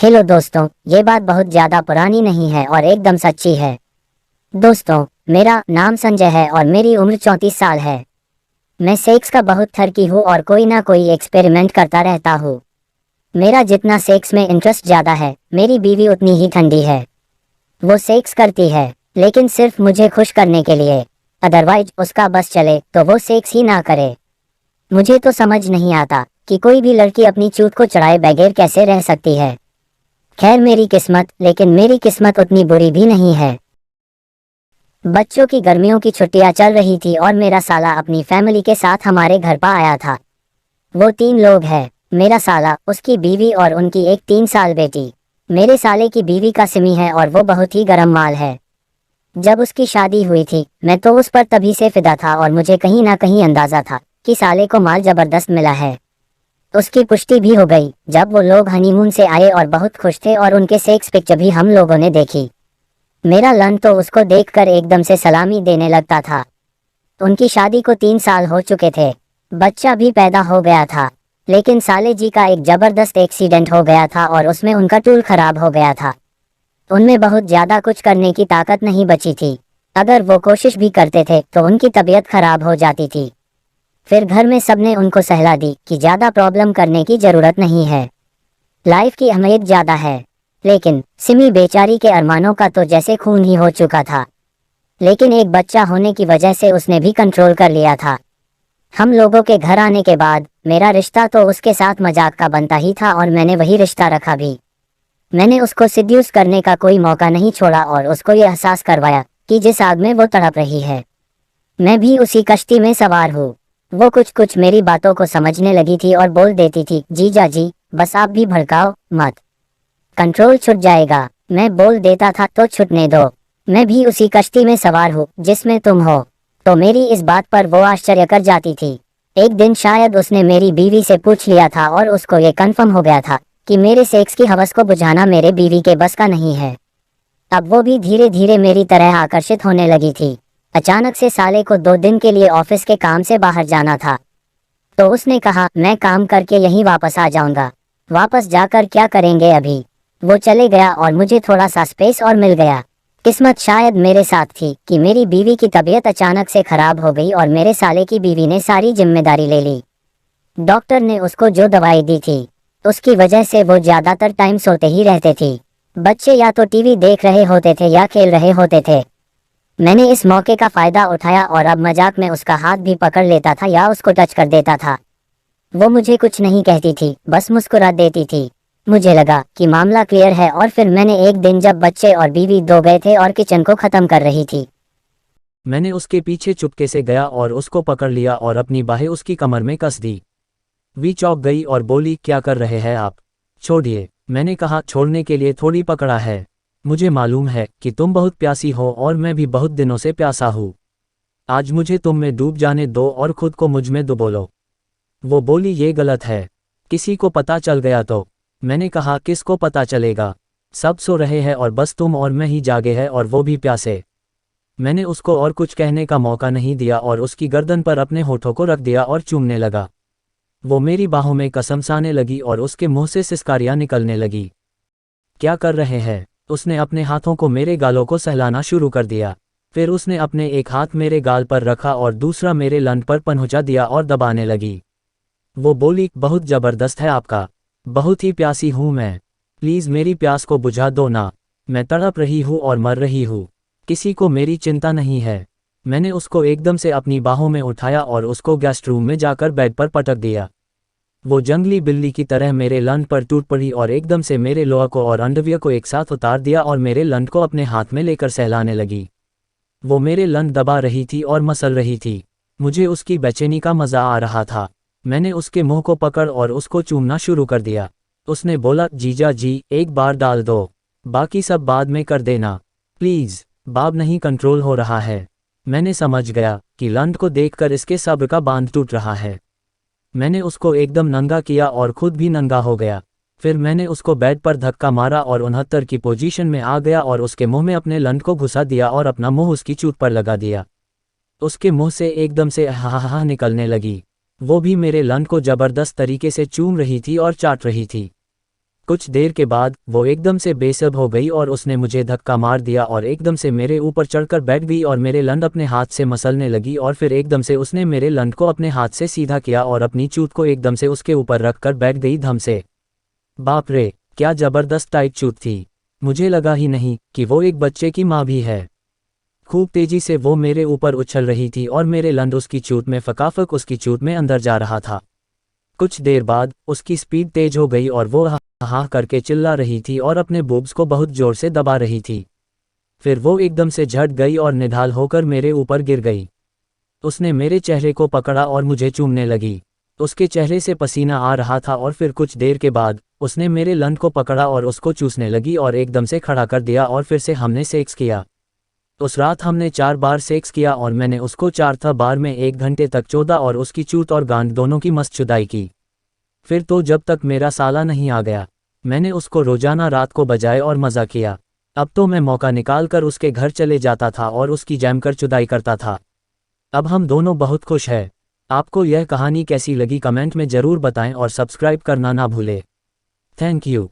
Hello दोस्तों, ये बात बहुत ज़्यादा पुरानी नहीं है और एकदम सच्ची है। दोस्तों, मेरा नाम संजय है और मेरी उम्र 34 साल है। मैं सेक्स का बहुत थरकी हूँ और कोई ना कोई एक्सपेरिमेंट करता रहता हूँ। मेरा जितना सेक्स में इंटरेस्ट ज़्यादा है, मेरी बीवी उतनी ही ठंडी है। वो सेक्स करती है, लेकिन सिर्फ मुझे खुश करने के लिए। अदरवाइज उसका बस चले तो वो सेक्स ही ना करे। मुझे तो समझ नहीं आता कि कोई भी लड़की अपनी चूत को चढ़ाए बगैर कैसे रह सकती है। खैर मेरी किस्मत, लेकिन मेरी किस्मत उतनी बुरी भी नहीं है। बच्चों की गर्मियों की छुट्टियां चल रही थी और मेरा साला अपनी फैमिली के साथ हमारे घर पर आया था। वो 3 लोग हैं, मेरा साला, उसकी बीवी और उनकी एक 3 साल बेटी। मेरे साले की बीवी का सिमी है और वो बहुत ही गर्म माल है। जब उसकी शादी हुई थी, मैं तो उस पर तभी से फिदा था और मुझे कहीं ना कहीं अंदाजा था कि साले को माल जबरदस्त मिला है। उसकी पुष्टि भी हो गई जब वो लोग हनीमून से आए और बहुत खुश थे और उनके सेक्स पिक्चर भी हम लोगों ने देखी। मेरा लन तो उसको देखकर एकदम से सलामी देने लगता था। उनकी शादी को 3 साल हो चुके थे, बच्चा भी पैदा हो गया था। लेकिन साले जी का एक जबरदस्त एक्सीडेंट हो गया था और उसमें उनका टूल खराब हो गया था। उनमें बहुत ज्यादा कुछ करने की ताकत नहीं बची थी। अगर वो कोशिश भी करते थे तो उनकी तबीयत खराब हो जाती थी। फिर घर में सबने उनको सहला दी कि ज्यादा प्रॉब्लम करने की जरूरत नहीं है, लाइफ की अहमियत ज्यादा है। लेकिन सिमी बेचारी के अरमानों का तो जैसे खून ही हो चुका था। लेकिन एक बच्चा होने की वजह से उसने भी कंट्रोल कर लिया था। हम लोगों के घर आने के बाद मेरा रिश्ता तो उसके साथ मजाक का बनता ही था और मैंने वही रिश्ता रखा भी। मैंने उसको सिड्यूस करने का कोई मौका नहीं छोड़ा और उसको ये एहसास करवाया कि जिस आग में वो तड़प रही है, मैं भी उसी कश्ती में सवार हूँ। वो कुछ कुछ मेरी बातों को समझने लगी थी और बोल देती थी, जीजा जी बस आप भी भड़काओ मत, कंट्रोल छूट जाएगा। मैं बोल देता था तो छूटने दो, मैं भी उसी कश्ती में सवार हूँ जिसमें तुम हो। तो मेरी इस बात पर वो आश्चर्य कर जाती थी। एक दिन शायद उसने मेरी बीवी से पूछ लिया था और उसको ये कन्फर्म हो गया था कि मेरे सेक्स की हवस को बुझाना मेरे बीवी के बस का नहीं है। अब वो भी धीरे धीरे मेरी तरह आकर्षित होने लगी थी। अचानक से साले को 2 दिन के लिए ऑफिस के काम से बाहर जाना था, तो उसने कहा मैं काम करके यहीं वापस आ जाऊंगा। वापस जाकर क्या करेंगे अभी। वो चले गया और मुझे थोड़ा सा स्पेस और मिल गया। किस्मत शायद मेरे साथ थी कि मेरी बीवी की तबीयत अचानक से खराब हो गई और मेरे साले की बीवी ने सारी जिम्मेदारी ले ली। डॉक्टर ने उसको जो दवाई दी थी उसकी वजह से वो ज्यादातर टाइम सोते ही रहते थे। बच्चे या तो टीवी देख रहे होते थे या खेल रहे होते थे। मैंने इस मौके का फायदा उठाया और अब मजाक में उसका हाथ भी पकड़ लेता था या उसको टच कर देता था। वो मुझे कुछ नहीं कहती थी, बस मुस्कुरा देती थी। मुझे लगा कि मामला क्लियर है और फिर मैंने एक दिन जब बच्चे और बीवी दो गए थे और किचन को खत्म कर रही थी, मैंने उसके पीछे चुपके से गया और उसको पकड़ लिया और अपनी बाहें उसकी कमर में कस दी। वी चौंक गई और बोली, क्या कर रहे हैं आप, छोड़िए। मैंने कहा, छोड़ने के लिए थोड़ी पकड़ा है, मुझे मालूम है कि तुम बहुत प्यासी हो और मैं भी बहुत दिनों से प्यासा हूँ। आज मुझे तुम में डूब जाने दो और खुद को मुझ में डुबोलो। वो बोली, ये गलत है, किसी को पता चल गया तो। मैंने कहा, किसको पता चलेगा, सब सो रहे हैं और बस तुम और मैं ही जागे हैं और वो भी प्यासे। मैंने उसको और कुछ कहने का मौका नहीं दिया और उसकी गर्दन पर अपने होठों को रख दिया और चूमने लगा। वो मेरी बाहों में कसमसाने लगी और उसके मुंह से सिसकारियां निकलने लगी। क्या कर रहे हैं। उसने अपने हाथों को मेरे गालों को सहलाना शुरू कर दिया। फिर उसने अपने एक हाथ मेरे गाल पर रखा और दूसरा मेरे लन पर पहुंचा दिया और दबाने लगी। वो बोली, बहुत जबरदस्त है आपका, बहुत ही प्यासी हूं मैं, प्लीज मेरी प्यास को बुझा दो ना, मैं तड़प रही हूं और मर रही हूं, किसी को मेरी चिंता नहीं है। मैंने उसको एकदम से अपनी बाहों में उठाया और उसको गेस्ट रूम में जाकर बेड पर पटक दिया। वो जंगली बिल्ली की तरह मेरे लन पर टूट पड़ी और एकदम से मेरे लोहा को और अंडरवियर को एक साथ उतार दिया और मेरे लन को अपने हाथ में लेकर सहलाने लगी। वो मेरे लन दबा रही थी और मसल रही थी। मुझे उसकी बेचैनी का मजा आ रहा था। मैंने उसके मुंह को पकड़ और उसको चूमना शुरू कर दिया। उसने बोला, जीजा जी एक बार डाल दो, बाकी सब बाद में कर देना प्लीज, बाब नहीं कंट्रोल हो रहा है। मैंने समझ गया कि लन को देखकर इसके सब्र का बांध टूट रहा है। मैंने उसको एकदम नंगा किया और खुद भी नंगा हो गया। फिर मैंने उसको बेड पर धक्का मारा और 69 की पोजीशन में आ गया और उसके मुंह में अपने लन को घुसा दिया और अपना मुंह उसकी चूत पर लगा दिया। उसके मुंह से एकदम से हा निकलने लगी। वो भी मेरे लन को जबरदस्त तरीके से चूम रही थी और चाट रही थी। कुछ देर के बाद वो एकदम से बेसब्र हो गई और उसने मुझे धक्का मार दिया और एकदम से मेरे ऊपर चढ़कर बैठ गई और मेरे लंड अपने हाथ से मसलने लगी और फिर एकदम से उसने मेरे लंड को अपने हाथ से सीधा किया और अपनी चूत को एकदम से उसके ऊपर रखकर बैठ गई धम से। बाप रे, क्या जबरदस्त टाइट चूत थी। मुझे लगा ही नहीं कि वो एक बच्चे की माँ भी है। खूब तेजी से वो मेरे ऊपर उछल रही थी और मेरे लंड उसकी चूत में फकाफक उसकी चूत में अंदर जा रहा था। कुछ देर बाद उसकी स्पीड तेज हो गई और वो हा करके चिल्ला रही थी और अपने बूब्स को बहुत जोर से दबा रही थी। फिर वो एकदम से झट गई और निढाल होकर मेरे ऊपर गिर गई। उसने मेरे चेहरे को पकड़ा और मुझे चूमने लगी। उसके चेहरे से पसीना आ रहा था और फिर कुछ देर के बाद उसने मेरे लंड को पकड़ा और उसको चूसने लगी और एकदम से खड़ा कर दिया और फिर से हमने सेक्स किया। उस रात हमने 4 बार सेक्स किया और मैंने उसको 4 बार में 1 घंटे तक चोदा और उसकी चूत और गांड दोनों की मस्त चुदाई की। फिर तो जब तक मेरा साला नहीं आ गया मैंने उसको रोजाना रात को बजाए और मज़ा किया। अब तो मैं मौका निकाल कर उसके घर चले जाता था और उसकी जमकर चुदाई करता था। अब हम दोनों बहुत खुश हैं। आपको यह कहानी कैसी लगी कमेंट में ज़रूर बताएं और सब्सक्राइब करना ना भूलें। Thank you.